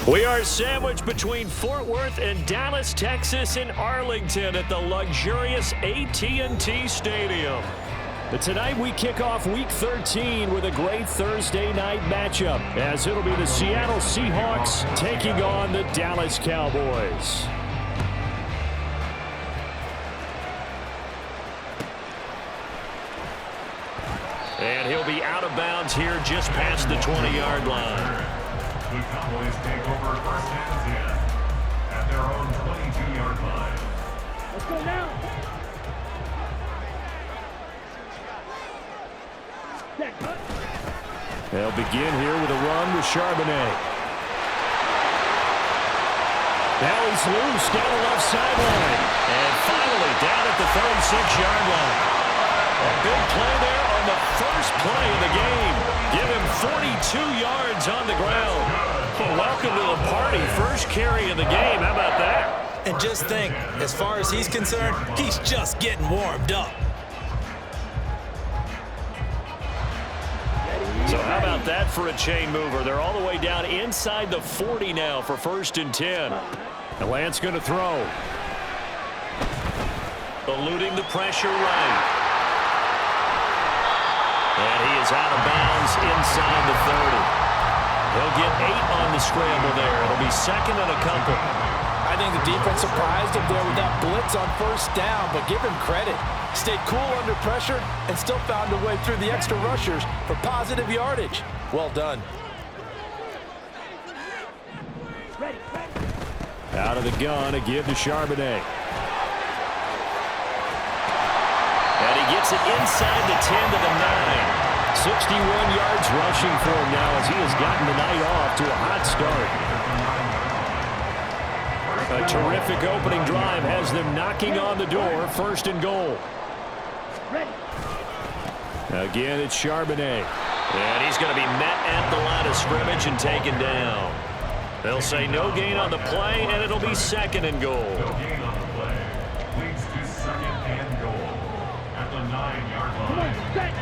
We are sandwiched between Fort Worth and Dallas, Texas in Arlington at the luxurious AT&T Stadium. But tonight we kick off Week 13 with a great Thursday night matchup, as it'll be the Seattle Seahawks taking on the Dallas Cowboys. And he'll be out of bounds here just past the 20-yard line. The Cowboys take over first and 10 at their own 22-yard line. Let's go now. They'll begin here with a run with Charbonnet. Now he's loose down the left sideline. And finally down at the 36-yard line. A big play there on the first play of the game. Give him 42 yards on the ground. Well, welcome to the party. First carry of the game. How about that? And just think, as far as he's concerned, he's just getting warmed up. So how about that for a chain mover? They're all the way down inside the 40 now for first and 10. And Lance going to throw. Eluding the pressure right. And he is out of bounds inside the 30. He'll get 8 on the scramble there. It'll be second and a couple. I think the defense surprised him there with that blitz on first down, but give him credit. Stayed cool under pressure and still found a way through the extra rushers for positive yardage. Well done. Out of the gun, a give to Charbonnet. And he gets it inside the 10 to the 9. 61 yards rushing for him now as he has gotten the night off to a hot start. A terrific opening drive has them knocking on the door, first and goal. Again, it's Charbonnet. And he's going to be met at the line of scrimmage and taken down. They'll say no gain on the play, and it'll be second and goal. No gain on the play. Leads to second and goal at the 9-yard line.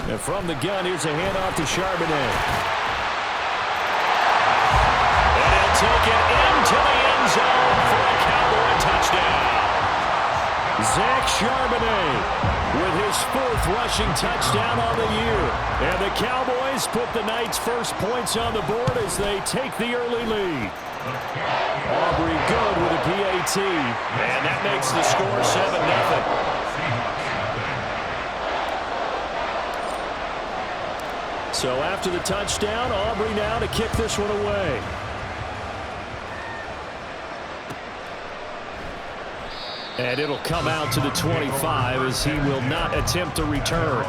And from the gun, here's a handoff to Charbonnet. And he'll take it into the end zone for a Cowboy touchdown. Zach Charbonnet with his 4th rushing touchdown on the year. And the Cowboys put the night's first points on the board as they take the early lead. Aubrey good with a PAT. And that makes the score 7-0. So after the touchdown, Aubrey now to kick this one away. And it'll come out to the 25 as he will not attempt to return.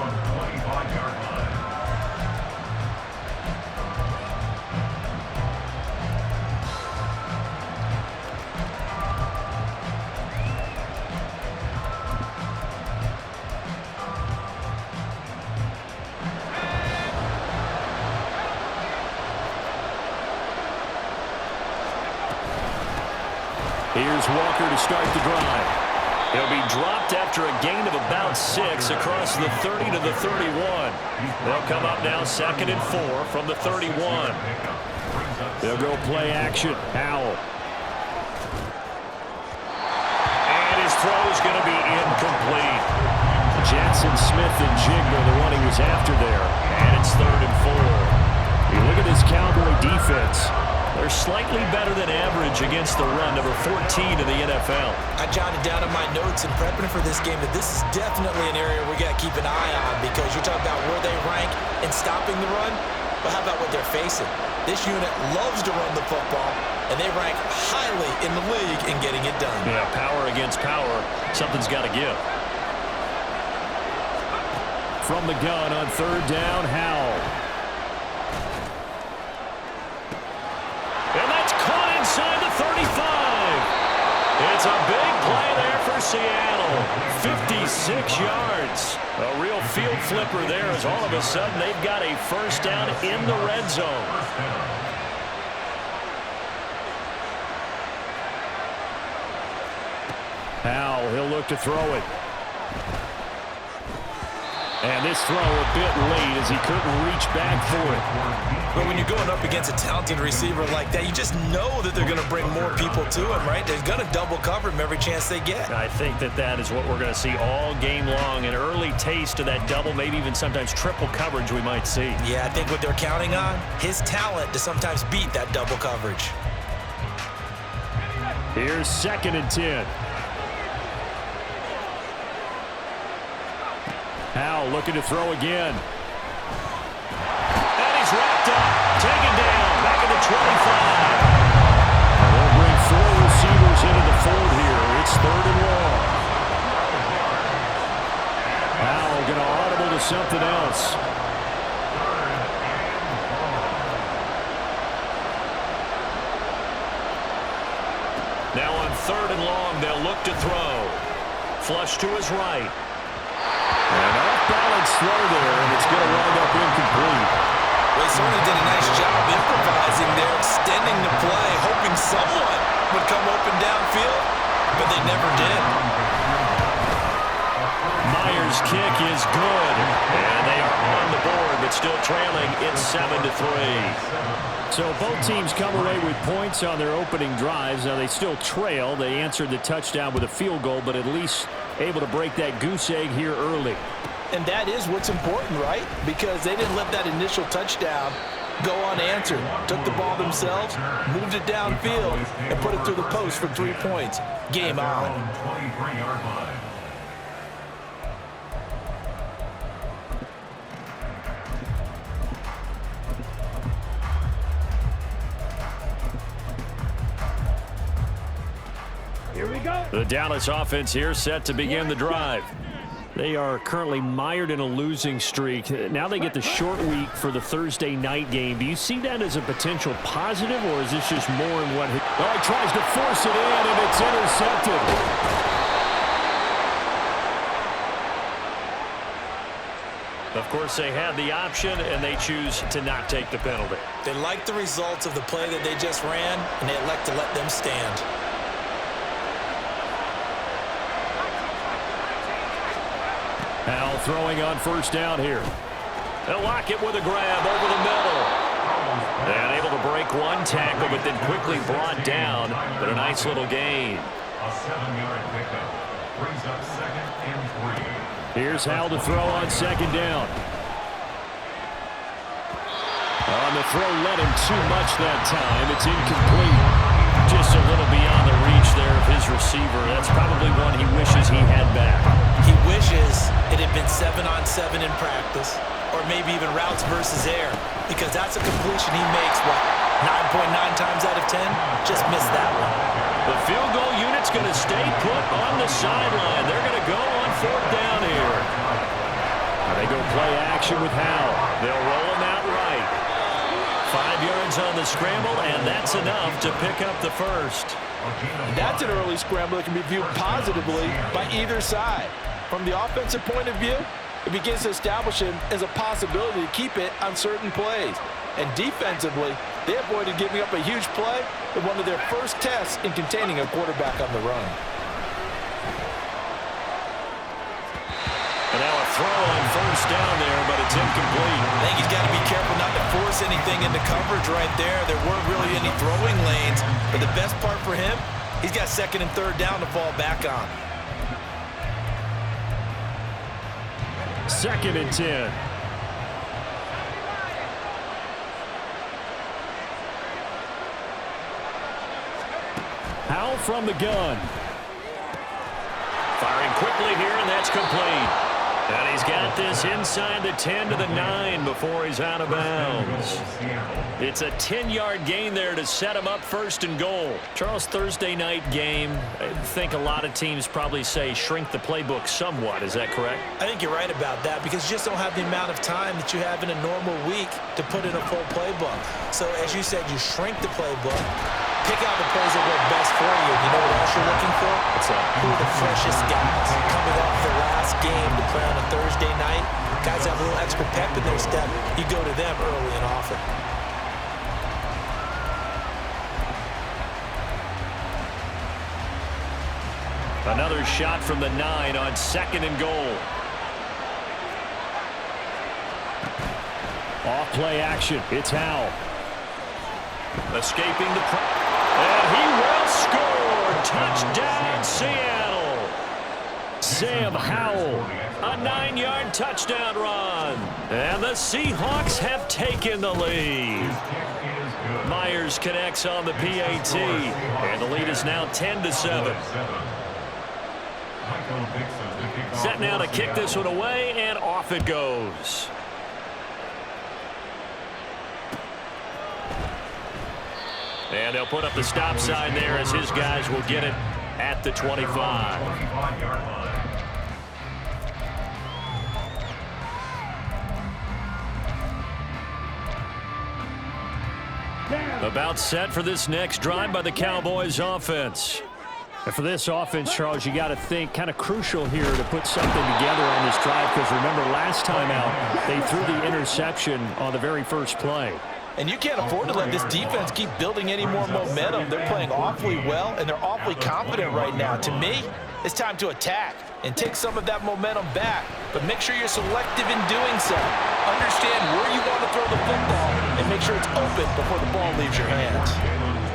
Here's Walker to start the drive. He'll be dropped after a gain of about 6 across the 30 to the 31. They'll come up now 2nd and 4 from the 31. They'll go play action. Howell. And his throw is going to be incomplete. Jackson Smith and Jigba, the one he was after there. And it's 3rd and 4. You look at this Cowboy defense. They're slightly better than average against the run, number 14 in the NFL. I jotted down in my notes in prepping for this game that this is definitely an area we got to keep an eye on because you're talking about where they rank in stopping the run. But how about what they're facing? This unit loves to run the football, and they rank highly in the league in getting it done. Yeah, power against power. Something's got to give. From the gun on 3rd down, Howell. And that's caught inside the 35. It's a big play there for Seattle. 56 yards. A real field flipper there as all of a sudden they've got a first down in the red zone. Howell, he'll look to throw it. And this throw a bit late as he couldn't reach back for it. But when you're going up against a talented receiver like that, you just know that they're going to bring more people to him, right? They're going to double cover him every chance they get. I think that is what we're going to see all game long. An early taste of that double, maybe even sometimes triple coverage we might see. Yeah, I think what they're counting on, his talent to sometimes beat that double coverage. Here's 2nd and 10. Howell looking to throw again. And he's wrapped up. Taken down. Back at the 25. They'll bring 4 receivers into the fold here. It's 3rd and long. Howell going to audible to something else. Now on 3rd and long, they'll look to throw. Flush to his right. And off-balance throw there, and it's going to wind up incomplete. Well, he certainly did a nice job improvising there, extending the play, hoping someone would come open downfield, but they never did. Myers' kick is good, and they are on the board, but still trailing. It's 7-3. So both teams come away with points on their opening drives. Now they still trail. They answered the touchdown with a field goal, but at least able to break that goose egg here early. And that is what's important, right? Because they didn't let that initial touchdown go unanswered. Took the ball themselves, moved it downfield, and put it through the post for 3 points. Game on. Here we go. The Dallas offense here set to begin the drive. They are currently mired in a losing streak. Now they get the short week for the Thursday night game. Do you see that as a potential positive, or is this just more in what... Oh, he tries to force it in, and it's intercepted. Of course, they had the option, and they choose to not take the penalty. They like the results of the play that they just ran, and they elect to let them stand. Now throwing on first down here. They'll lock it with a grab over the middle. And able to break one tackle, but then quickly brought down. But a nice little gain. A 7-yard pickup brings up 2nd and 3. Here's Howell to throw on second down. On the throw, let him too much that time. It's incomplete. Just a little beyond the reach there of his receiver. That's probably one he wishes he had back. He wishes it had been 7-on-7 in practice, or maybe even routes versus air, because that's a completion he makes, what, 9.9 times out of 10? Just missed that one. The field goal unit's going to stay put on the sideline. They're going to go on fourth down here. They go play action with Howell. They'll roll him out right. 5 yards on the scramble, and that's enough to pick up the first. That's an early scramble that can be viewed positively by either side. From the offensive point of view, it begins to establish him as a possibility to keep it on certain plays. And defensively, they avoided giving up a huge play in one of their first tests in containing a quarterback on the run. And now a throw on first down there, but it's incomplete. I think he's got to be careful not to force anything into coverage right there. There weren't really any throwing lanes, but the best part for him, he's got 2nd and 3rd down to fall back on. 2nd and 10. Howell from the gun. Firing quickly here, and that's complete. And he's got this inside the 10 to the 9 before he's out of bounds. It's a 10-yard gain there to set him up 1st and goal. Charles, Thursday night game, I think a lot of teams probably say shrink the playbook somewhat. Is that correct? I think you're right about that, because you just don't have the amount of time that you have in a normal week to put in a full playbook. So as you said, you shrink the playbook. Pick out the plays that work best for you. You know what else you're looking for? Who are the freshest guys coming off the last game to play on a Thursday night? Guys have a little extra pep in their step. You go to them early and often. Another shot from the 9 on 2nd and goal. Off play action. It's Howell. Escaping the pressure. And he will score. Touchdown, Seattle. Sam Howell, a 9-yard touchdown run. And the Seahawks have taken the lead. Myers connects on the PAT. And the lead is now 10-7. Set now to kick this one away, and off it goes. And they'll put up the stop sign there as his guys will get it at the 25. About set for this next drive by the Cowboys offense. And for this offense, Charles, you got to think kind of crucial here to put something together on this drive, because remember last time out they threw the interception on the very first play. And you can't afford to let this defense keep building any more momentum. They're playing awfully well, and they're awfully confident right now. To me, it's time to attack and take some of that momentum back. But make sure you're selective in doing so. Understand where you want to throw the football and make sure it's open before the ball leaves your hands.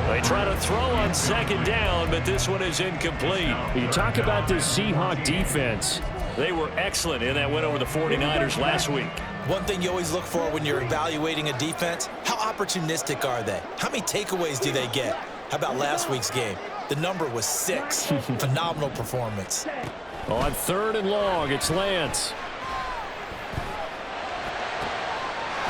They try to throw on 2nd down, but this one is incomplete. You talk about this Seahawk defense. They were excellent in that win over the 49ers last week. One thing you always look for when you're evaluating a defense, how opportunistic are they? How many takeaways do they get? How about last week's game? The number was 6. Phenomenal performance. On 3rd and long, it's Lance.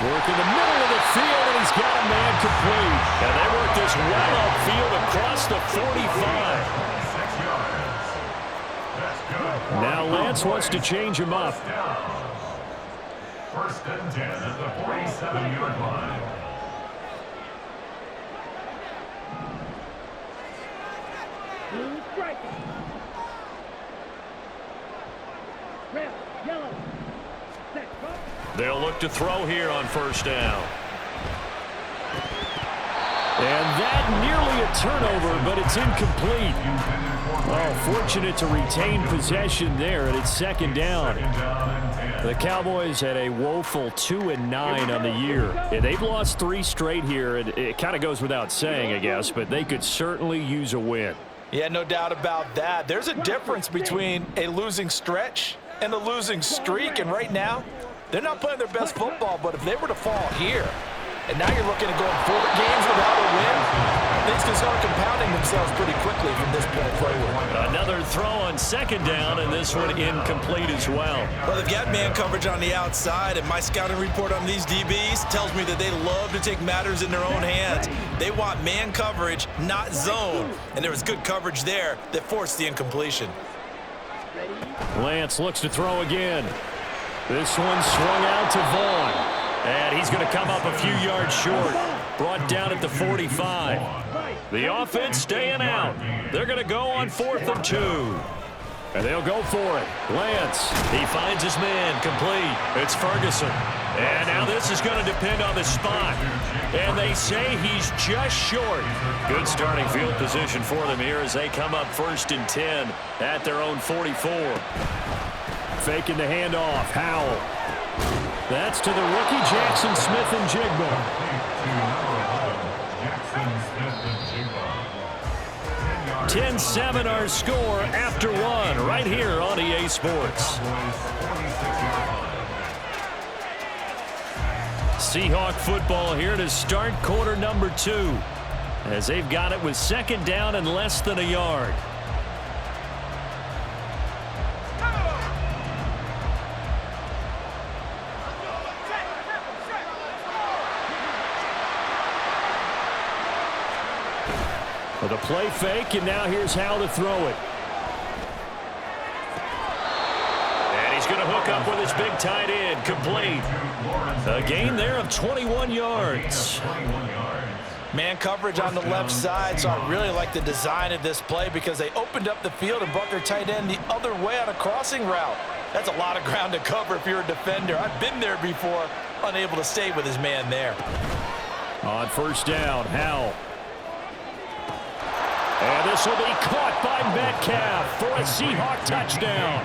Work in the middle of the field, and he's got a man complete. And they work this well upfield across the 45. Now Lance wants to change him up. 1st and 10 at the 47-yard line. They'll look to throw here on 1st down. And that nearly a turnover, but it's incomplete. Oh, fortunate to retain possession there, and it's second down. The Cowboys had a woeful 2-9 on the year. Yeah, they've lost 3 straight here, and it kind of goes without saying, I guess, but they could certainly use a win. Yeah, no doubt about that. There's a difference between a losing stretch and a losing streak, and right now, they're not playing their best football, but if they were to fall here, and now you're looking at going 4 games without a win, things can start compounding themselves pretty quickly from this point forward. Another throw on second down, and this one incomplete as well. Well, they've got man coverage on the outside, and my scouting report on these DBs tells me that they love to take matters in their own hands. They want man coverage, not zone, and there was good coverage there that forced the incompletion. Lance looks to throw again. This one swung out to Vaughn. And he's going to come up a few yards short. Brought down at the 45. The offense staying out. They're going to go on 4th and 2. And they'll go for it. Lance, he finds his man, complete. It's Ferguson. And now this is going to depend on the spot. And they say he's just short. Good starting field position for them here as they come up 1st and 10 at their own 44. Faking the handoff. Howell. That's to the rookie, Jackson Smith and Jigba. 10-7 our score after 1 right here on EA Sports. Seahawk football here to start quarter number 2 as they've got it with second down and less than a yard. The play fake, and now here's how to throw it. And he's going to hook up with his big tight end, complete. A gain there of 21 yards. Man coverage on the left side, so I really like the design of this play because they opened up the field and brought their tight end the other way on a crossing route. That's a lot of ground to cover if you're a defender. I've been there before, unable to stay with his man there. On first down, Howell. And this will be caught by Metcalf for a Seahawk touchdown.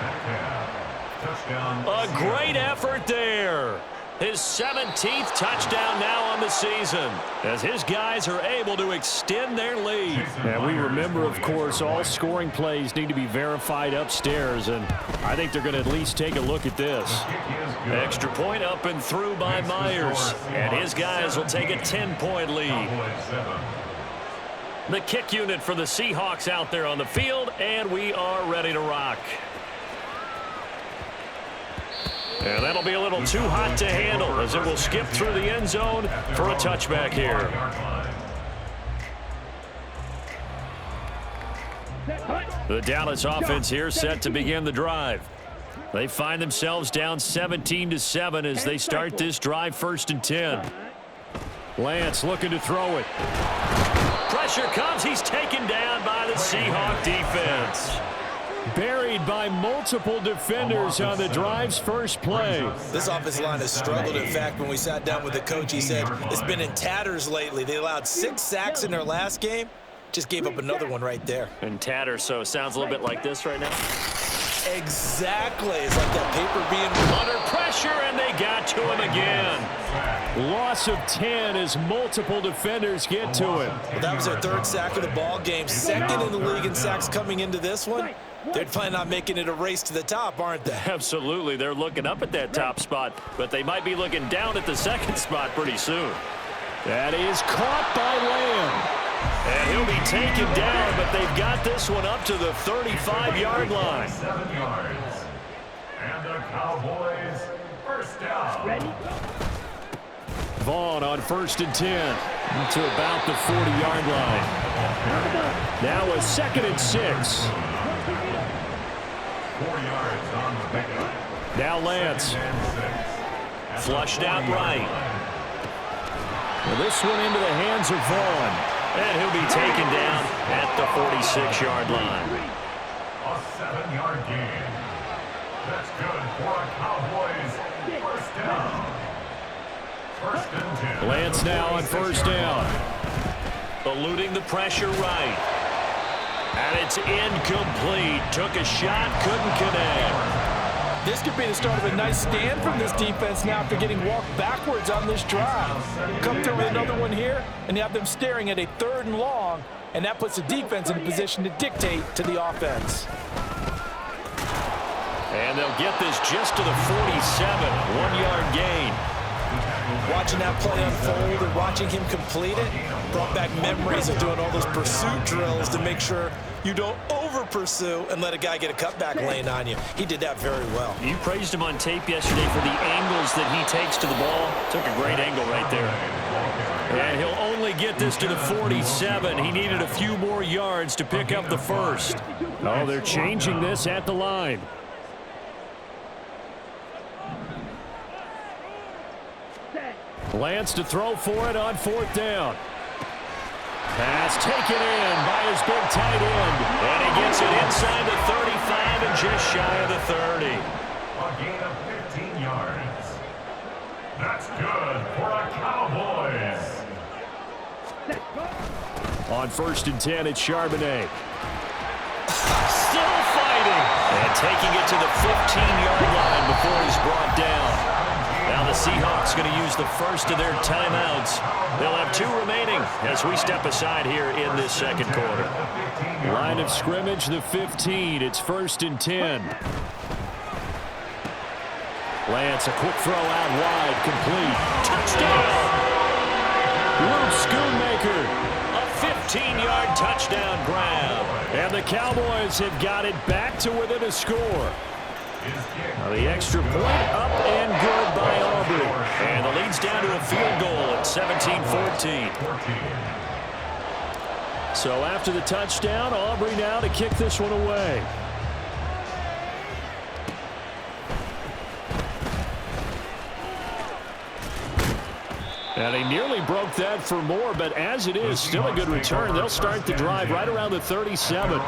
A great effort there. His 17th touchdown now on the season as his guys are able to extend their lead. And we remember, of course, all scoring plays need to be verified upstairs, and I think they're going to at least take a look at this. Extra point up and through by Myers, and his guys will take a 10-point lead. The kick unit for the Seahawks out there on the field, and we are ready to rock. And that'll be a little too hot to handle as it will skip through the end zone for a touchback here. The Dallas offense here set to begin the drive. They find themselves down 17-7 as they start this drive 1st and 10. Lance looking to throw it. Pressure comes. He's taken down by the Seahawk defense. Buried by multiple defenders on the drive's first play. This offensive line has struggled. In fact, when we sat down with the coach, he said it's been in tatters lately. They allowed 6 sacks in their last game. Just gave up another one right there. In tatters, so it sounds a little bit like this right now. Exactly. It's like that paper being under pressure, and they got to him again. Loss of 10 as multiple defenders get to him. Well, that was their 3rd sack of the ball game. 2nd in the league in sacks coming into this one. They're planning on making it a race to the top, aren't they? Absolutely. They're looking up at that top spot, but they might be looking down at the 2nd spot pretty soon. That is caught by Lamb. And he'll be taken down, but they've got this one up to the 35-yard line. 7 yards. And the Cowboys first down. Ready? Vaughn on 1st and 10 to about the 40-yard line. Now a 2nd and 6. 4 yards on the pickup. Now Lance. Flushed out right. Well, this one into the hands of Vaughn. And he'll be taken down at the 46-yard line. A 7-yard gain. That's good for a Cowboys first down. 1st and 10. Lance now on 1st down. eluding the pressure right. And it's incomplete. Took a shot, couldn't connect. This could be the start of a nice stand from this defense now after getting walked backwards on this drive. Come through with another one here, and you have them staring at a 3rd and long, and that puts the defense in a position to dictate to the offense. And they'll get this just to the 47, 1-yard gain. Watching that play unfold and watching him complete it brought back memories of doing all those pursuit drills to make sure you don't over-pursue and let a guy get a cutback lane on you. He did that very well. You praised him on tape yesterday for the angles that he takes to the ball. Took a great angle right there. And he'll only get this to the 47. He needed a few more yards to pick up the first. Oh, they're changing this at the line. Lance to throw for it on 4th down. Pass taken in by his big tight end. And he gets it inside the 35 and just shy of the 30. A gain of 15 yards. That's good for a Cowboys. On 1st and 10, it's Charbonnet. Still fighting. And taking it to the 15-yard line before he's brought down. Now the Seahawks going to use the first of their timeouts. They'll have 2 remaining as we step aside here in this second quarter. Line of scrimmage, the 15. It's 1st and 10. Lance, a quick throw out wide, complete. Touchdown! Luke Schoonmaker, a 15-yard touchdown grab. And the Cowboys have got it back to within a score. Now the extra point up and good by Aubrey. And the lead's down to a field goal at 17-14. So after the touchdown, Aubrey now to kick this one away. And he nearly broke that for more, but as it is, still a good return. They'll start the drive right around the 37.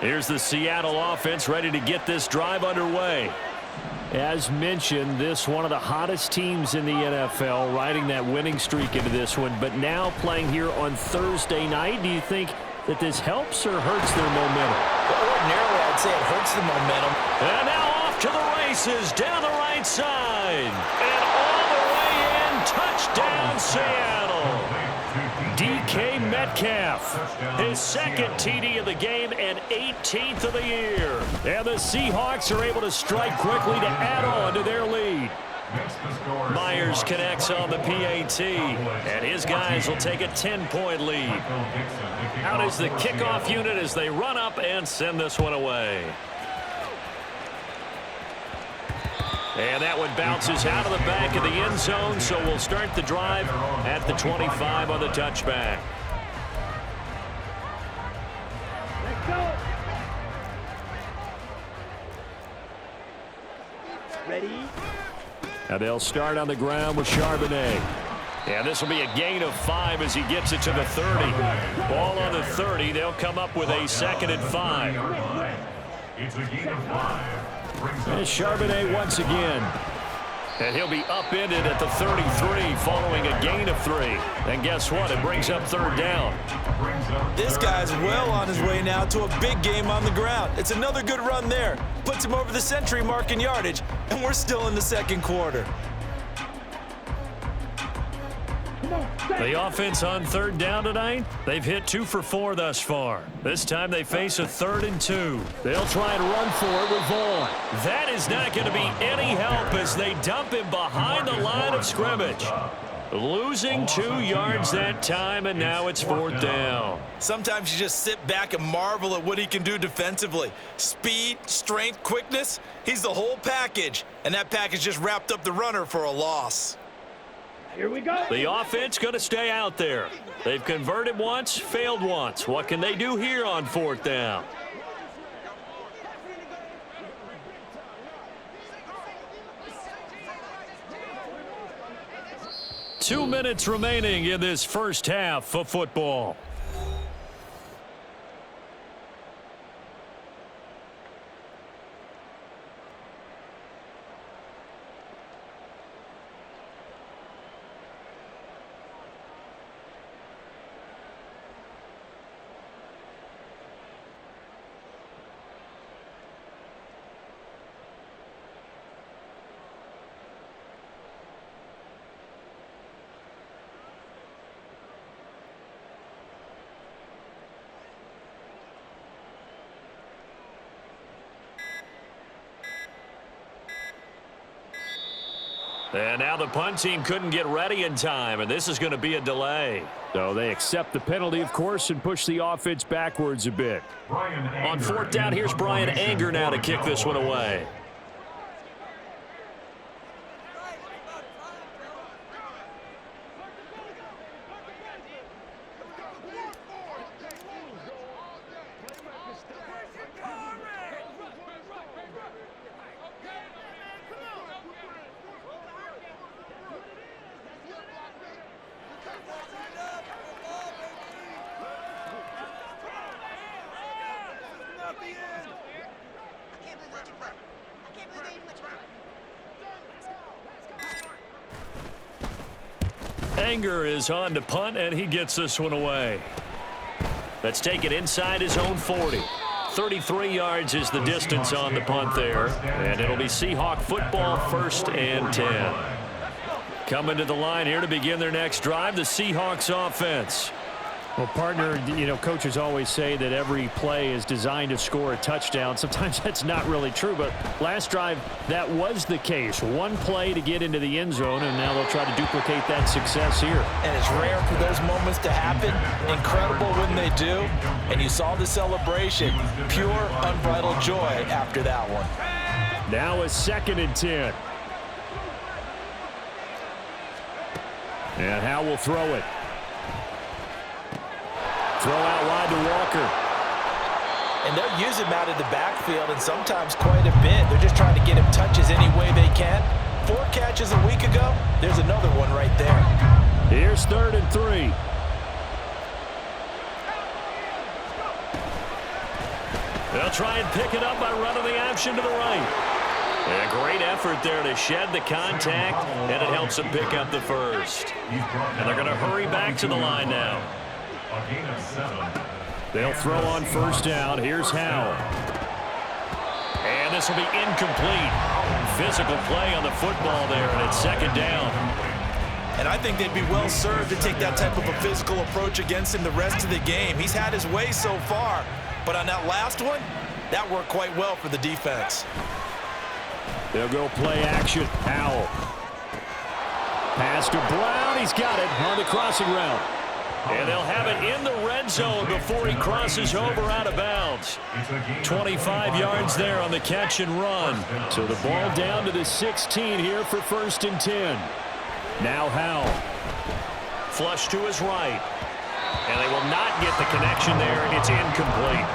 Here's the Seattle offense ready to get this drive underway. As mentioned, this one of the hottest teams in the NFL, riding that winning streak into this one, but now playing here on Thursday night. Do you think that this helps or hurts their momentum? Well, ordinarily, I'd say it hurts the momentum. And now off to the races, down the right side. And all the way in, touchdown Seattle. DK Metcalf, his 2nd TD of the game and 18th of the year. And the Seahawks are able to strike quickly to add on to their lead. Myers connects on the PAT, and his guys will take a 10-point lead. Out is the kickoff unit as they run up and send this one away. And that one bounces out of the back of the end zone, so we'll start the drive at the 25 on the touchback. Let's go. Ready? And they'll start on the ground with Charbonnet. And this will be a gain of 5 as he gets it to the 30. Ball on the 30. They'll come up with a 2nd and 5. It's a gain of 5. And Charbonnet once again. And he'll be upended at the 33 following a gain of 3. And guess what? It brings up 3rd down. This guy's well on his way now to a big game on the ground. It's another good run there. Puts him over the century mark in yardage, and we're still in the second quarter. The offense on 3rd down tonight, they've hit 2 for 4 thus far. This time they face a 3rd and 2. They'll try and run for it with Vaughn. That is not going to be any help as they dump him behind the line of scrimmage. Losing 2 yards that time, and now it's 4th down. Sometimes you just sit back and marvel at what he can do defensively. Speed, strength, quickness, he's the whole package. And that package just wrapped up the runner for a loss. Here we go. The offense going to stay out there. They've converted once, failed once. What can they do here on 4th down? Two minutes remaining in this first half of football. And now the punt team couldn't get ready in time, and this is going to be a delay. So they accept the penalty, of course, and push the offense backwards a bit. On fourth down, here's Brian Anger now to kick this one away. Anger is on to punt, and he gets this one away. Let's take it inside his own 40. 33 yards is the distance on the punt there, and it'll be Seahawk football, 1st and 10. Coming to the line here to begin their next drive, the Seahawks offense. Well, partner, you know, coaches always say that every play is designed to score a touchdown. Sometimes that's not really true, but last drive, that was the case. One play to get into the end zone, and now they'll try to duplicate that success here. And it's rare for those moments to happen. Incredible when they do. And you saw the celebration. Pure, unbridled joy after that one. Now a 2nd and 10. And Howe will throw it. Throw out wide to Walker. And they'll use him out of the backfield, and sometimes quite a bit. They're just trying to get him touches any way they can. 4 catches a week ago. There's another one right there. Here's 3rd and 3. They'll try and pick it up by running the option to the right. And a great effort there to shed the contact, and it helps them pick up the first. And they're going to hurry back to the line now. A gain of 7. They'll throw on 1st down. Here's Howe. And this will be incomplete. Physical play on the football there, and it's 2nd down. And I think they'd be well served to take that type of a physical approach against him the rest of the game. He's had his way so far, but on that last one, that worked quite well for the defense. They'll go play action. Howe. Pass to Brown. He's got it on the crossing route. And they'll have it in the red zone before he crosses over out of bounds. 25 yards there on the catch and run. So the ball down to the 16 here for 1st and 10. Now Howe. Flush to his right. And they will not get the connection there. It's incomplete.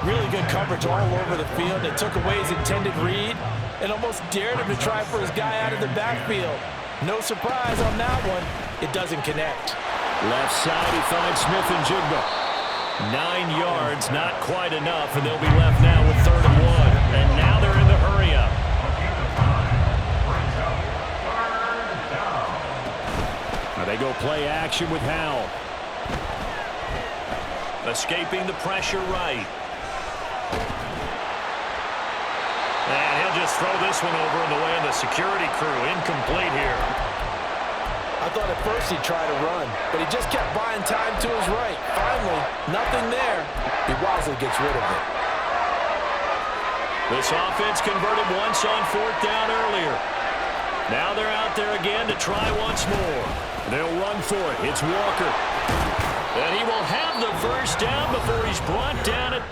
Really good coverage all over the field. It took away his intended read and almost dared him to try for his guy out of the backfield. No surprise on that one. It doesn't connect. Left side, he finds Smith and Jigba. 9 yards, not quite enough, and they'll be left now with 3rd and 1. And now they're in the hurry-up. Now they go play action with Howe. Escaping the pressure right. And he'll just throw this one over in the way of the security crew. Incomplete here. I thought at first he'd try to run, but he just kept buying time to his right. Finally, nothing there. He wisely gets rid of it. This offense converted once on 4th down earlier. Now they're out there again to try once more. They'll run for it. It's Walker. And he will have the 1st down before he's brought down at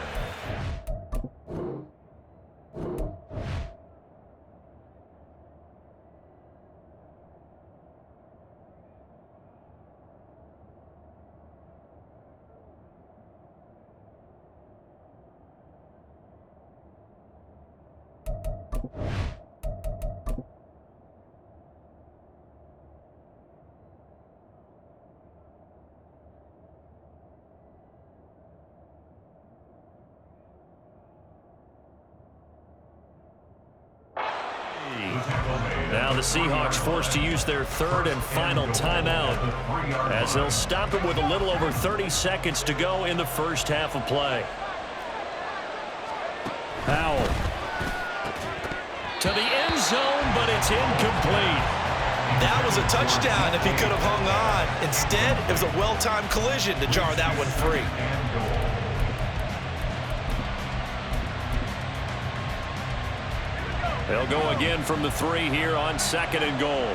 Now the Seahawks forced to use their 3rd and final timeout as they'll stop it with a little over 30 seconds to go in the first half of play. Powell. To the end zone, but it's incomplete. That was a touchdown if he could have hung on. Instead, it was a well-timed collision to jar that one free. They'll go again from the 3 here on 2nd and goal.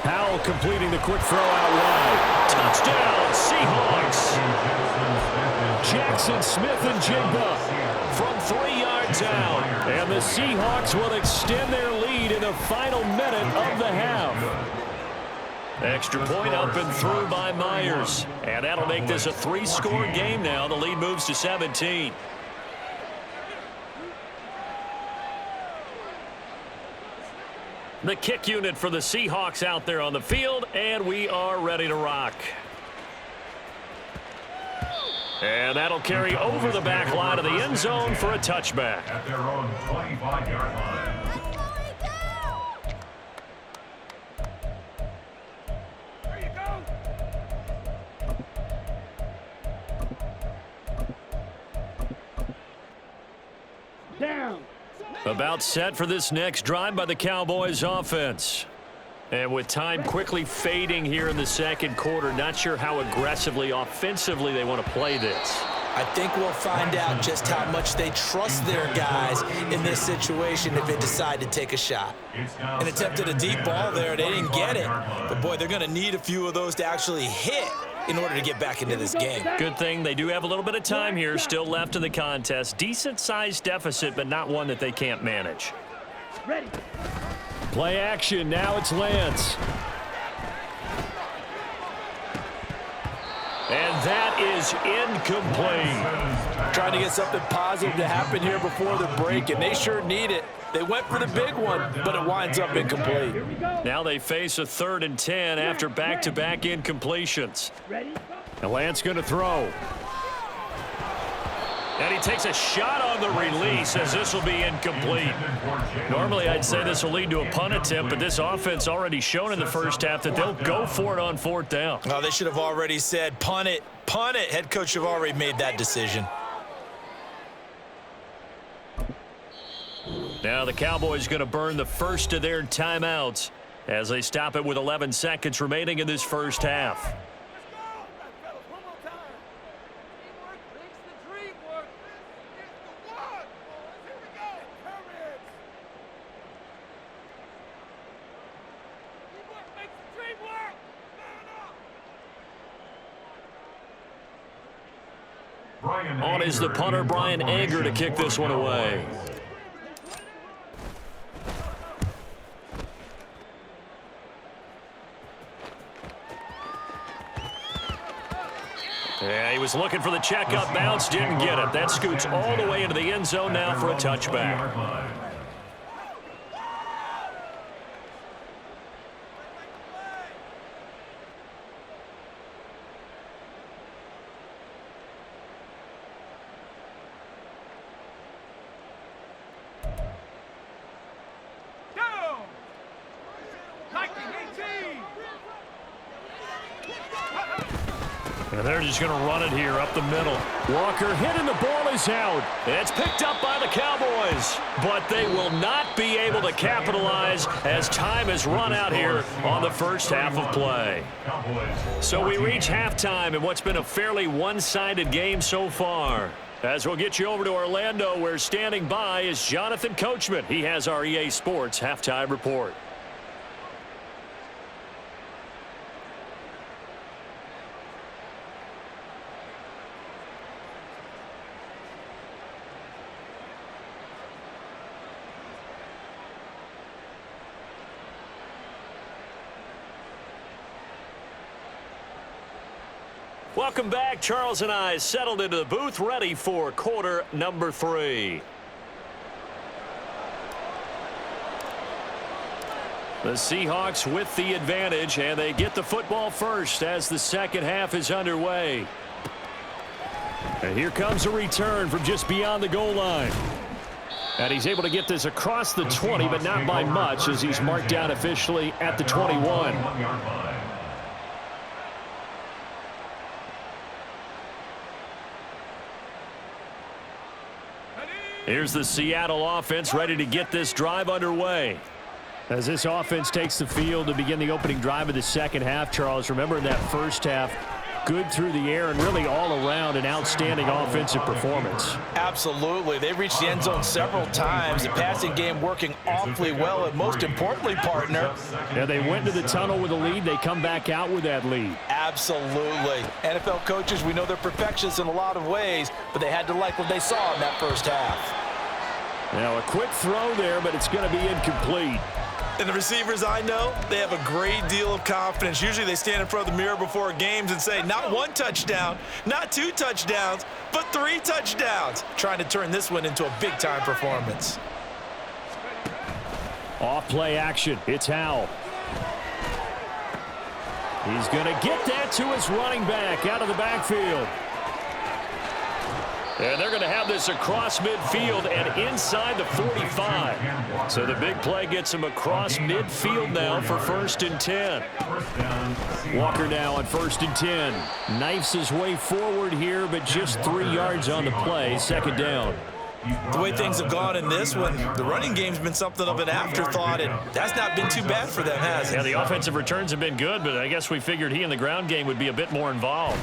Powell completing the quick throw out wide. Touchdown, Seahawks. Jackson Smith and Jigba from 3 yards out. And the Seahawks will extend their lead in the final minute of the half. Extra point up and through by Myers. And that'll make this a 3-score game now. The lead moves to 17. The kick unit for the Seahawks out there on the field, and we are ready to rock. And that'll carry over the back line of the end zone for a touchback. At their own 25-yard line. Down. About set for this next drive by the Cowboys offense. And with time quickly fading here in the second quarter, not sure how aggressively, offensively they want to play this. I think we'll find out just how much they trust their guys in this situation if they decide to take a shot. An attempt at a deep ball there, they didn't get it. But, boy, they're going to need a few of those to actually hit in order to get back into this game. Good thing they do have a little bit of time here still left in the contest. Decent-sized deficit, but not one that they can't manage. Ready. Play action. Now it's Lance. And that is incomplete. Trying to get something positive to happen here before the break, and they sure need it. They went for the big one, but it winds up incomplete. Now they face a 3rd and 10 after back-to-back incompletions. Ready. And Lance going to throw. And he takes a shot on the release as this will be incomplete. Normally I'd say this will lead to a punt attempt, but this offense already shown in the first half that they'll go for it on 4th down. Oh, they should have already said, punt it, punt it. Head coach have already made that decision. Now the Cowboys going to burn the first of their timeouts as they stop it with 11 seconds remaining in this first half. On is the punter, Brian Anger, to kick this one away. Yeah, he was looking for the checkup bounce, didn't get it. That scoots all the way into the end zone now for a touchback. And they're just going to run it here up the middle. Walker hit and the ball is out. It's picked up by the Cowboys. But they will not be able to capitalize as time has run out here on the first half of play. So we reach halftime in what's been a fairly one-sided game so far. As we'll get you over to Orlando, where standing by is Jonathan Coachman. He has our EA Sports halftime report. Welcome back. Charles and I settled into the booth, ready for quarter number 3. The Seahawks with the advantage, and they get the football first as the second half is underway. And here comes a return from just beyond the goal line. And he's able to get this across the 20, but not by much, as he's marked down officially at the 21. Here's the Seattle offense ready to get this drive underway. As this offense takes the field to begin the opening drive of the second half, Charles, remember in that first half, good through the air and really all around an outstanding offensive performance. Absolutely. They reached the end zone several times. The passing game working awfully well, and most importantly, partner. Yeah, they went to the tunnel with a lead. They come back out with that lead. Absolutely. NFL coaches, we know they're perfectionists in a lot of ways, but they had to like what they saw in that first half. Now a quick throw there, but it's going to be incomplete. And the receivers I know, they have a great deal of confidence. Usually they stand in front of the mirror before games and say, not 1 touchdown, not 2 touchdowns, but 3 touchdowns. Trying to turn this one into a big-time performance. Off play action. It's Howell. He's going to get that to his running back out of the backfield. And they're going to have this across midfield and inside the 45. So the big play gets him across midfield now for 1st and 10. Walker now on 1st and 10. Knifes his way forward here, but just 3 yards on the play. 2nd down. The way things have gone in this one, the running game's been something of an afterthought, and that's not been too bad for them, has it? Yeah, the offensive returns have been good, but I guess we figured he in the ground game would be a bit more involved.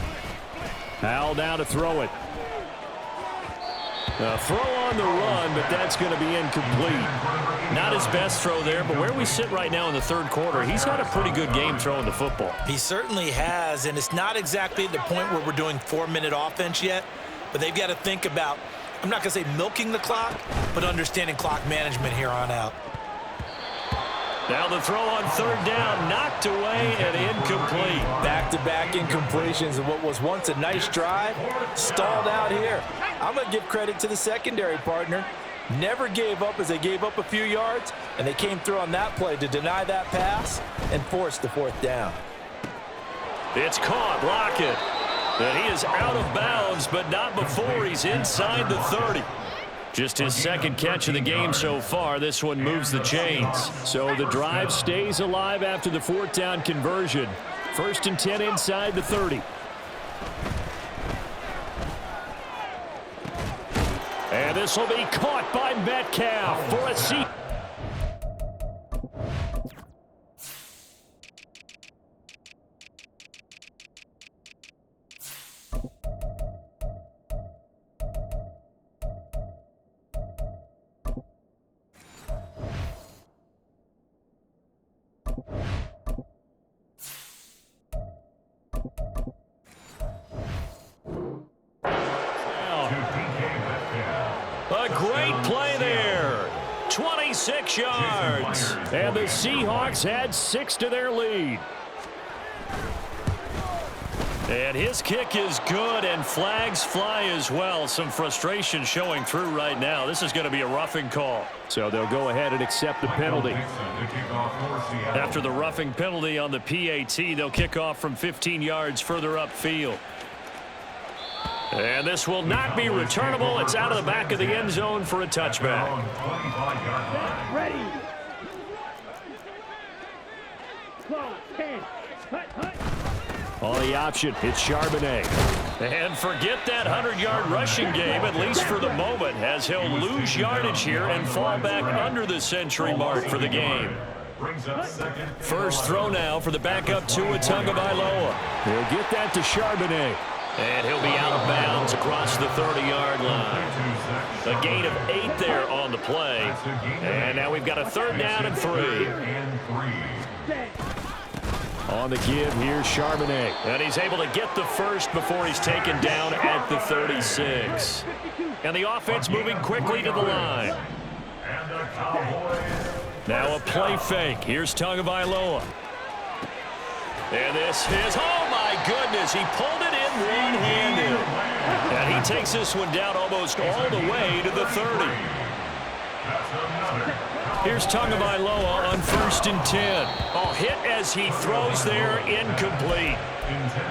Howell now to throw it. A throw on the run, but that's going to be incomplete. Not his best throw there, but where we sit right now in the 3rd quarter, he's had a pretty good game throwing the football. He certainly has, and it's not exactly at the point where we're doing 4-minute offense yet, but they've got to think about, I'm not going to say milking the clock, but understanding clock management here on out. Now the throw on 3rd down, knocked away and incomplete. Back-to-back incompletions of what was once a nice drive, stalled out here. I'm going to give credit to the secondary partner. Never gave up as they gave up a few yards, and they came through on that play to deny that pass and force the 4th down. It's caught, Lockett. And he is out of bounds, but not before he's inside the 30. Just his 2nd catch of the game so far. This one moves the chains. So the drive stays alive after the 4th down conversion. 1st and 10 inside the 30. And this will be caught by Metcalf for a seat. A great play there. 26 yards. And the Seahawks had 6 to their lead. And his kick is good, and flags fly as well. Some frustration showing through right now. This is going to be a roughing call. So they'll go ahead and accept the penalty. After the roughing penalty on the PAT, they'll kick off from 15 yards further upfield. And this will not be returnable. It's out of the back of the end zone for a touchback. Ready. Close. 10. Hut. On the option, it's Charbonnet. And forget that 100-yard rushing game, at least for the moment, as he'll lose yardage here and fall back under the century mark for the game. First throw now for the backup Tua Tagovailoa. He'll get that to Charbonnet. And he'll be out of bounds across the 30-yard line. A gain of 8 there on the play. And now we've got a 3rd down and 3. On the give, here's Charbonnet. And he's able to get the first before he's taken down at the 36. And the offense moving quickly to the line. Now a play fake. Here's Tagovailoa. And this is, oh my goodness, he pulled it in one-handed. And he takes this one down almost all the way to the 30. Here's Tagovailoa on 1st and 10. Oh, hit as he throws there, incomplete.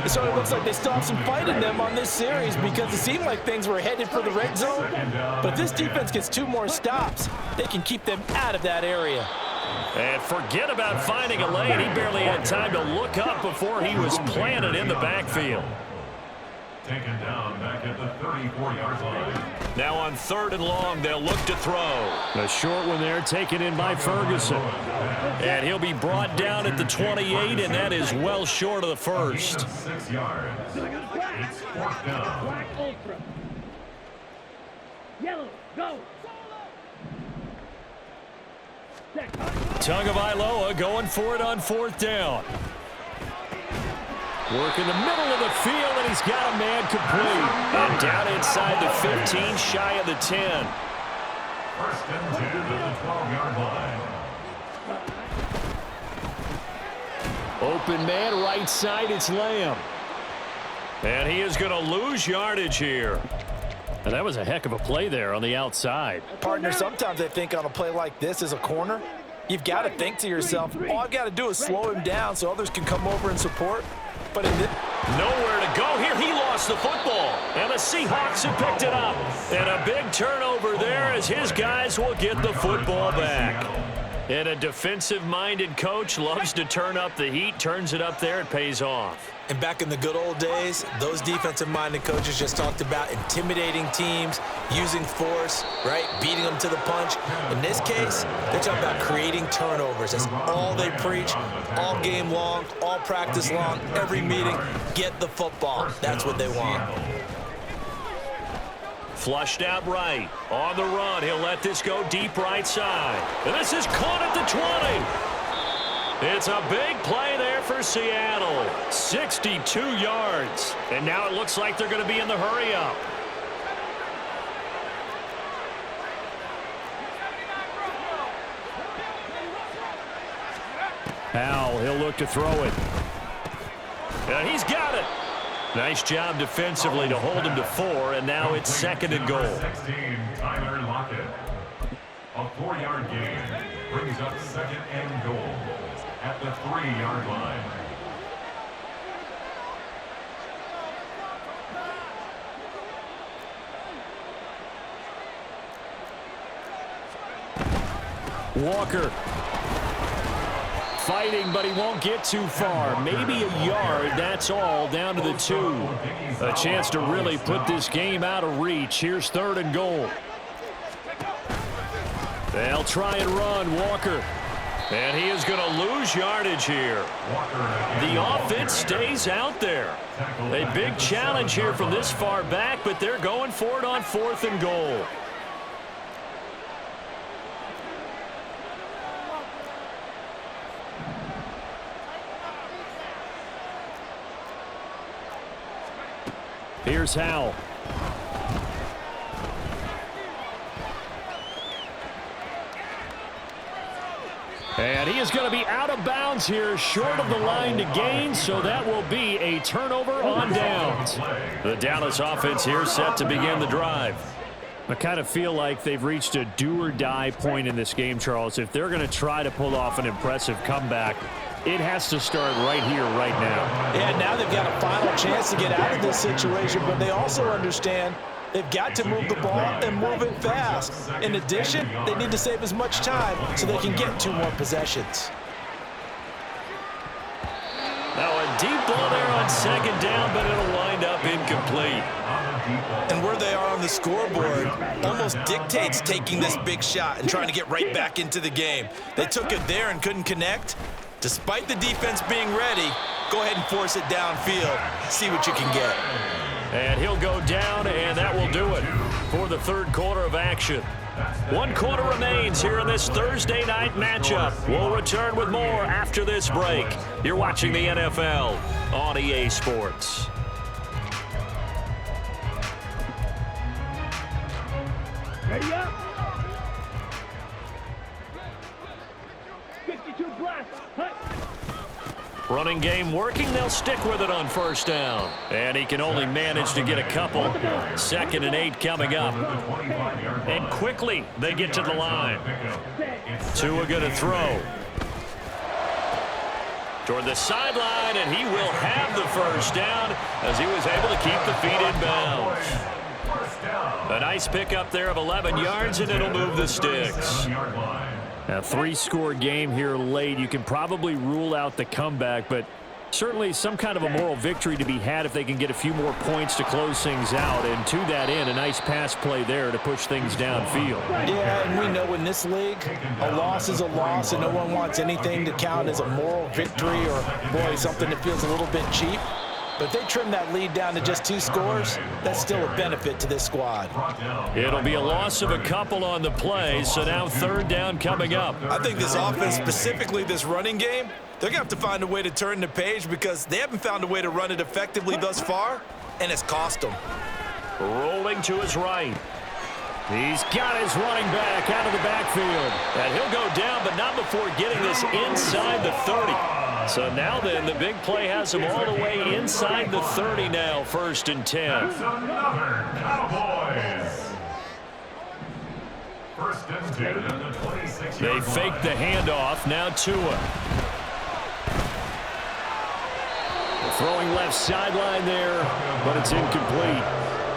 It sort of looks like they still have some fight in them on this series because it seemed like things were headed for the red zone. But if this defense gets 2 more stops, they can keep them out of that area. And forget about finding a lane. He barely had time to look up before he was planted in the backfield. Taken down back at the 34-yard line. Now on 3rd and long, they'll look to throw. A short one there, taken in by Ferguson. And he'll be brought down at the 28, and that is well short of the first. 6 yards. It's 4th down. Black ultra. Yellow, go. Tagovailoa going for it on 4th down. Work in the middle of the field, and he's got a man complete. And down inside the 15, shy of the 10. 1st and 10 at the 12-yard line. Open man, right side, it's Lamb. And he is going to lose yardage here. And that was a heck of a play there on the outside. Partner, sometimes I think on a play like this as a corner, you've got to think to yourself, all I've got to do is slow him down so others can come over and support. But in this, nowhere to go here. He lost the football. And the Seahawks have picked it up. And a big turnover there as his guys will get the football back. And a defensive-minded coach loves to turn up the heat, turns it up there, it pays off. and back in the good old days, those defensive-minded coaches just talked about intimidating teams, using force, right, beating them to the punch. In this case, they're talking about creating turnovers. That's all they preach, all game long, all practice long, every meeting. Get the football. That's what they want. Flushed out right. On the run. He'll let this go deep right side. And this is caught at the 20. It's a big play there for Seattle. 62 yards. And now it looks like they're going to be in the hurry-up. Powell, he'll look to throw it. And he's got it. Nice job defensively to hold him to 4, and now it's 2nd and goal. 16, Tyler Lockett. A 4-yard gain brings up 2nd and goal at the 3-yard line. Walker fighting, but he won't get too far. Maybe a yard, that's all, down to the 2. A chance to really put this game out of reach. Here's 3rd and goal. They'll try and run. Walker. And he is going to lose yardage here. The offense stays out there. A big challenge here from this far back, but they're going for it on 4th and goal. Here's Howell. And he is going to be out of bounds here, short of the line to gain, so that will be a turnover on downs. The Dallas offense here set to begin the drive. I kind of feel like they've reached a do-or-die point in this game, Charles. If they're going to try to pull off an impressive comeback, it has to start right here, right now. Yeah, now they've got a final chance to get out of this situation, but they also understand they've got to move the ball and move it fast. In addition, they need to save as much time so they can get 2 more possessions. Now a deep ball there on 2nd down, but it'll wind up incomplete. And where they are on the scoreboard almost dictates taking this big shot and trying to get right back into the game. They took it there and couldn't connect. Despite the defense being ready, go ahead and force it downfield. See what you can get. And he'll go down, and that will do it for the 3rd quarter of action. 1 quarter remains here in this Thursday night matchup. We'll return with more after this break. You're watching the NFL on EA Sports. Ready up. 52 blast. Hut. Running game working. They'll stick with it on 1st down. And he can only manage to get a couple. 2nd and 8 coming up. And quickly they get to the line. Tua going to throw. Toward the sideline, and he will have the 1st down as he was able to keep the feet in bounds. A nice pickup there of 11 yards, and it'll move the sticks. A 3-score game here late. You can probably rule out the comeback, but Certainly some kind of a moral victory to be had if they can get a few more points to close things out. And to that end, a nice pass play there to push things downfield. Yeah, and we know in this league, a loss is a loss, and no one wants anything to count as a moral victory or, boy, something that feels a little bit cheap. But if they trim that lead down to just 2 scores, that's still a benefit to this squad. It'll be a loss of a couple on the play, so now 3rd down coming up. I think this offense, specifically this running game, they're going to have to find a way to turn the page because they haven't found a way to run it effectively thus far, and it's cost them. Rolling to his right. He's got his running back out of the backfield. And he'll go down, but not before getting this inside the 30. So now then, the big play has him all the way inside the 30 now, 1st and 10. That's another Cowboys. 1st and 10 at the 26-yard They line. fake the handoff. Now Tua. Throwing left sideline there, but it's incomplete.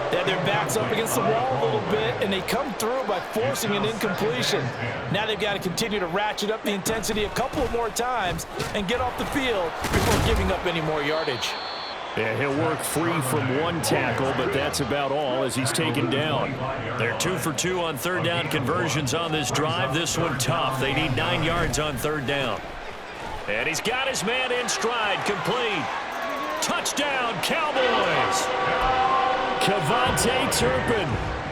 They have their backs up against the wall a little bit, and they come through by forcing an incompletion. Now they've got to continue to ratchet up the intensity a couple more times and get off the field before giving up any more yardage. Yeah, he'll work free from 1 tackle, but that's about all as he's taken down. They're 2 for 2 on 3rd down conversions on this drive. This one tough. They need 9 yards on 3rd down. And he's got his man in stride, complete. Touchdown, Cowboys! Kevontae Turpin.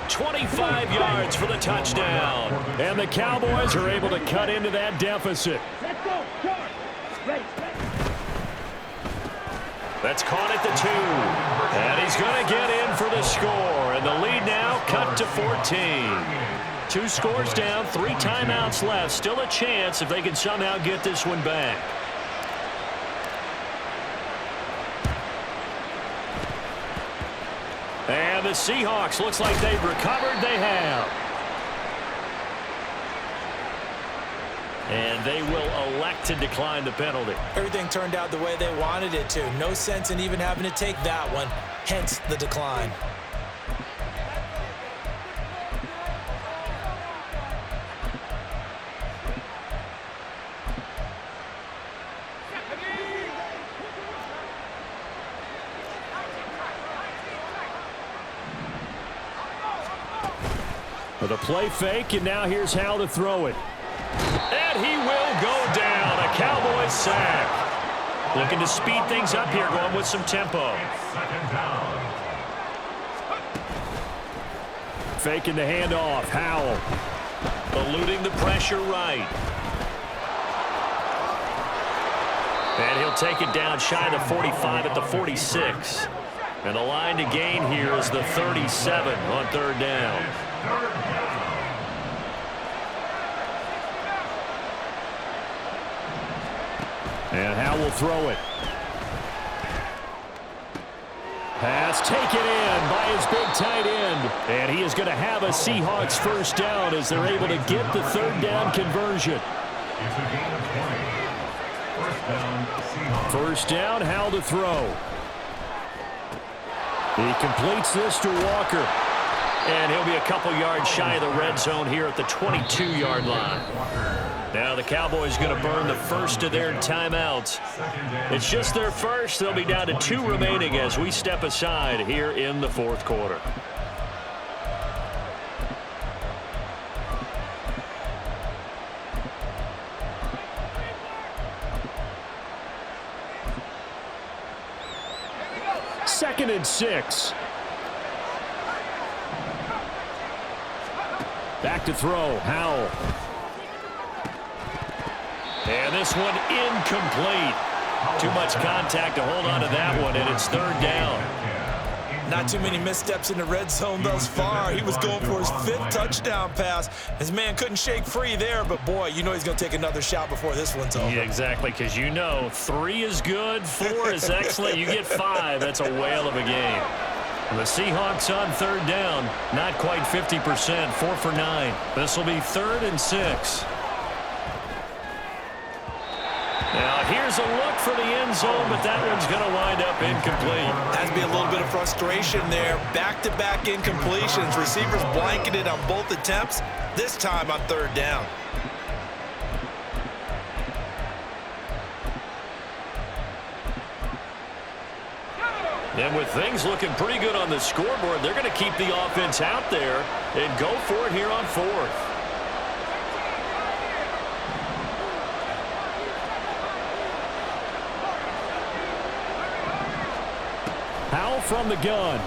25 yards for the touchdown. And the Cowboys are able to cut into that deficit. Let's go. Charge. Ready. That's caught at the 2. And he's going to get in for the score. And the lead now cut to 14. 2 scores down, 3 timeouts left. Still a chance if they can somehow get this one back. And the Seahawks, looks like they've recovered. They have. And they will elect to decline the penalty. Everything turned out the way they wanted it to. No sense in even having to take that one, hence the decline. With a play fake, and now here's how to throw it. And he will go down. A Cowboys sack. Looking to speed things up here, going with some tempo. 2nd down. Faking the handoff. Howell. Eluding the pressure right. And he'll take it down shy of the 45 at the 46. And the line to gain here is the 37 on 3rd down. And Howell will throw it. Pass taken in by his big tight end. And he is going to have a Seahawks 1st down as they're able to get the 3rd down conversion. It's a gain of 20. 1st down, Seahawks. 1st down, Howell to throw. He completes this to Walker. And he'll be a couple yards shy of the red zone here at the 22-yard line. Now the Cowboys going to burn the first of their timeouts. It's just their first. They'll be down to 2 remaining as we step aside here in the 4th quarter. Second and 6. Back to throw. Howell. And this one incomplete. Too much contact to hold on to that one, and it's 3rd down. Not too many missteps in the red zone thus far. He was going for his 5th touchdown pass. His man couldn't shake free there, but boy, you know he's going to take another shot before this one's over. Yeah, exactly, because you know 3 is good, 4 is excellent. You get 5, that's a whale of a game. And the Seahawks on 3rd down, not quite 50%, 4 for 9. This will be 3rd and 6. Now here's a look for the end zone, but that one's going to wind up incomplete. Has to be a little bit of frustration there. Back-to-back incompletions. Receivers blanketed on both attempts, this time on 3rd down. And with things looking pretty good on the scoreboard, they're going to keep the offense out there and go for it here on fourth. Powell from the gun.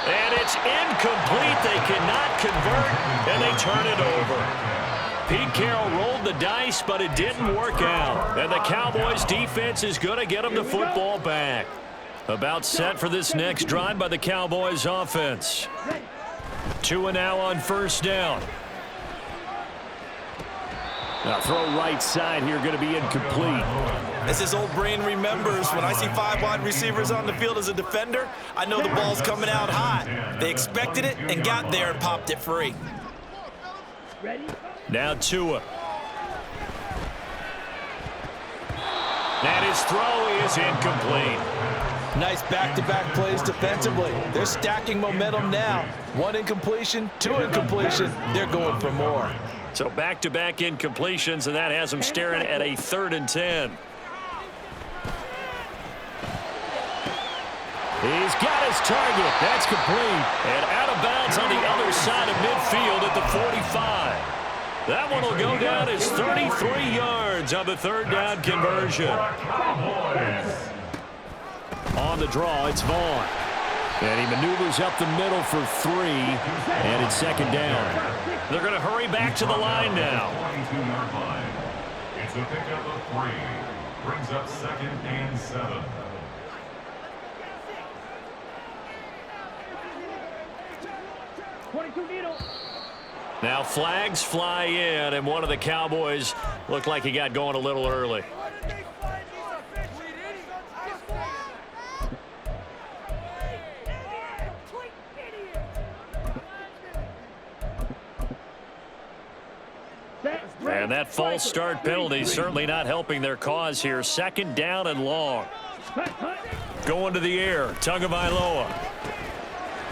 And it's incomplete. They cannot convert, and they turn it over. Pete Carroll rolled the dice, but it didn't work out. And the Cowboys' defense is going to get them the football back. About set for this next drive by the Cowboys' offense. 2 and now on first down. Now throw right side here, going to be incomplete. As his old brain remembers, when I see 5 wide receivers on the field as a defender, I know the ball's coming out hot. They expected it and got there and popped it free. Now Tua. And his throw is incomplete. Nice back-to-back plays defensively. They're stacking momentum now. 1 incompletion, 2 incompletion. They're going for more. So back-to-back incompletions, and that has them staring at a 3rd and 10. He's got his target. That's complete. And out of bounds on the other side of midfield at the 45. That one will go down as 33 yards on the 3rd down conversion. On the draw, it's Vaughn. And he maneuvers up the middle for 3, and it's 2nd down. They're going to hurry back to the line now. 22-yard line. It's a pickup of 3. Brings up 2nd and 7. Now flags fly in, and one of the Cowboys looked like he got going a little early. And that false start penalty is certainly not helping their cause here. 2nd down and long. Going to the air, Tagovailoa.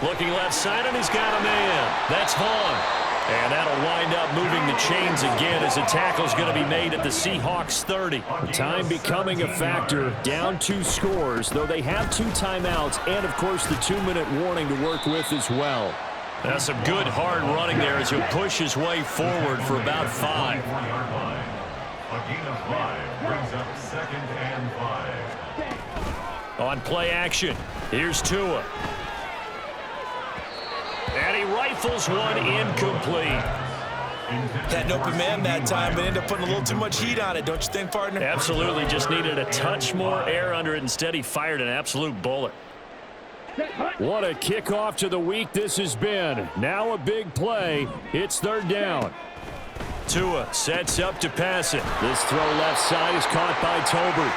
Looking left side, and he's got a man. That's Vaughn. And that'll wind up moving the chains again as the tackle's going to be made at the Seahawks 30. Time becoming a factor. Down 2 scores, though they have 2 timeouts and, of course, the 2-minute warning to work with as well. That's some good hard running there as he'll push his way forward for about 5. A gain of 5 brings up 2nd and 5. On play action, here's Tua. And he rifles one incomplete. Had an open man that time, but ended up putting a little too much heat on it, don't you think, partner? Absolutely, just needed a touch more air under it. Instead, he fired an absolute bullet. What a kickoff to the week this has been. Now a big play. It's 3rd down. Tua sets up to pass it. This throw left side is caught by Tolbert.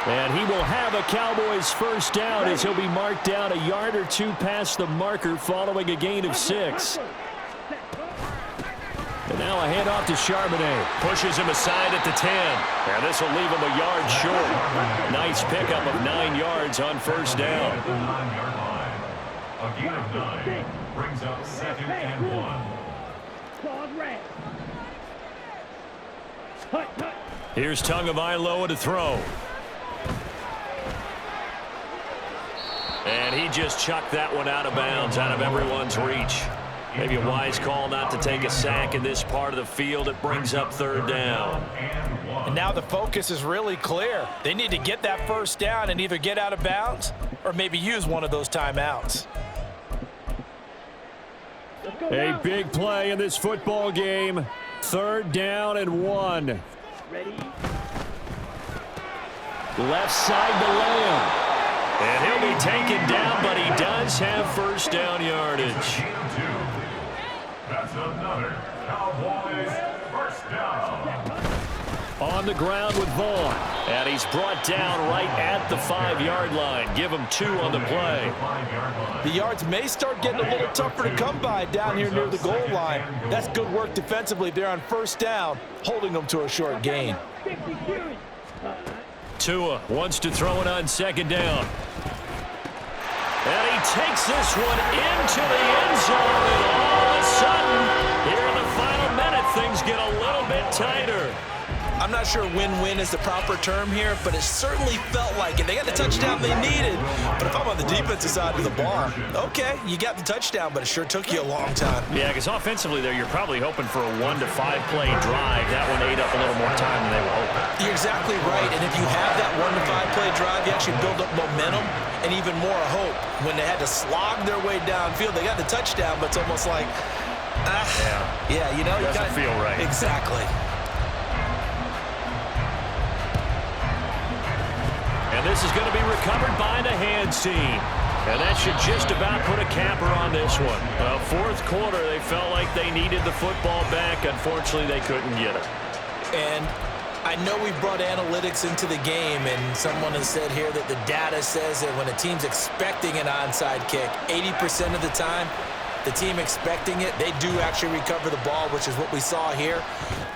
And he will have a Cowboys first down as he'll be marked down a yard or 2 past the marker following a gain of 6. And now a handoff to Charbonnet. Pushes him aside at the 10. And this will leave him a yard short. Nice pickup of 9 yards on first down. At the 9-yard line. A gain of 9 brings up 2nd and 1. Here's Tagovailoa to throw. And he just chucked that one out of bounds, out of everyone's reach. Maybe a wise call not to take a sack in this part of the field. It brings up 3rd down. And now the focus is really clear. They need to get that first down and either get out of bounds or maybe use one of those timeouts. A big play in this football game. 3rd down and 1. Left side to Lamb. And he'll be taken down, but he does have first down yardage. That's another Cowboys first down. On the ground with Vaughn. And he's brought down right at the 5-yard line. Give him 2 on the play. The yards may start getting a little tougher to come by down here near the goal line. That's good work defensively there on first down, holding them to a short gain. Tua wants to throw it on 2nd down. And he takes this one into the end zone. And all of a sudden, here in the final minute, things get a little bit tighter. I'm not not sure win-win is the proper term here, but it certainly felt like it. They got the touchdown they needed. But if I'm on the defensive side of the ball, okay, you got the touchdown, but it sure took you a long time. Yeah, because offensively there, you're probably hoping for a 1 to 5 play drive. That one ate up a little more time than they were hoping. You're exactly right, and if you have that 1 to 5 play drive, you actually build up momentum and even more hope. When they had to slog their way downfield, they got the touchdown, but it's almost like, yeah, you know, doesn't feel right. Exactly. And this is going to be recovered by the hands team. And that should just about put a capper on this one. Fourth quarter, they felt like they needed the football back. Unfortunately, they couldn't get it. And I know we brought analytics into the game, and someone has said here that the data says that when a team's expecting an onside kick, 80% of the time, the team expecting it, they do actually recover the ball, which is what we saw here.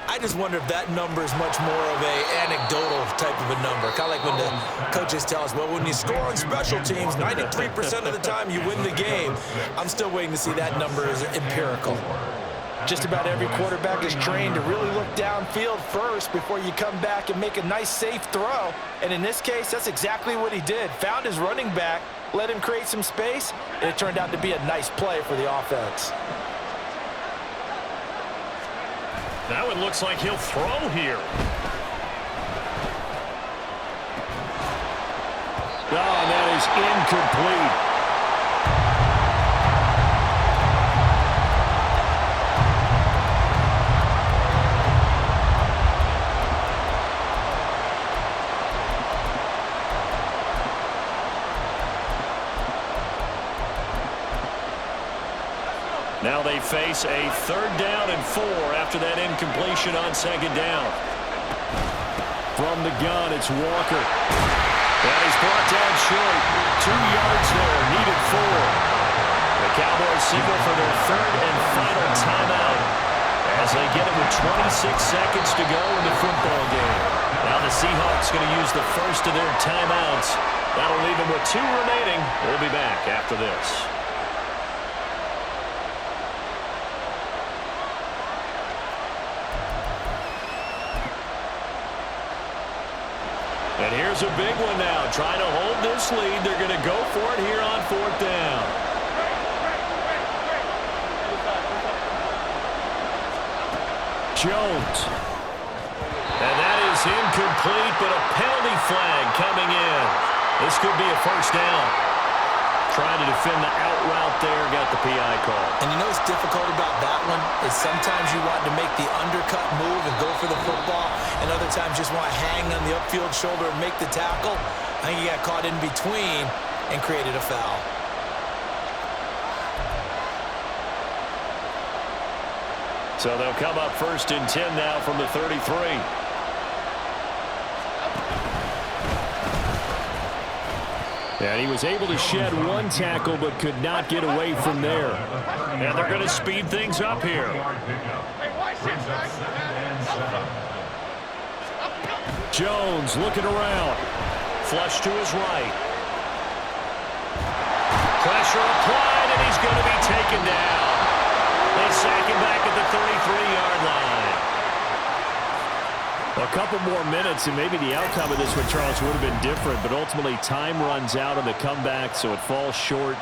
I just wonder if that number is much more of a anecdotal type of a number. Kind of like when the coaches tell us, well, when you score on special teams, 93% of the time you win the game. I'm still waiting to see that number is empirical. Just about every quarterback is trained to really look downfield first before you come back and make a nice, safe throw. And in this case, that's exactly what he did. Found his running back, let him create some space, and it turned out to be a nice play for the offense. Now it looks like he'll throw here. Oh, that is incomplete. Now they face a 3rd down and 4 after that incompletion on 2nd down. From the gun, it's Walker. That is brought down short. 2 yards there, needed 4. The Cowboys signal for their 3rd and final timeout as they get it with 26 seconds to go in the football game. Now the Seahawks going to use the first of their timeouts. That'll leave them with 2 remaining. We'll be back after this. And here's a big one now. Trying to hold this lead. They're going to go for it here on 4th down. Jones. And that is incomplete, but a penalty flag coming in. This could be a 1st down. Trying to defend the out route there, got the PI call. And you know what's difficult about that one is sometimes you want to make the undercut move and go for the football, and other times just want to hang on the upfield shoulder and make the tackle. I think he got caught in between and created a foul. So they'll come up 1st and 10 now from the 33. And he was able to shed 1 tackle but could not get away from there. And they're going to speed things up here. Jones looking around. Flush to his right. Pressure applied, and he's going to be taken down. They sack him back at the 33-yard line. A couple more minutes, and maybe the outcome of this one, Charles, would have been different, but ultimately time runs out on the comeback, so it falls short.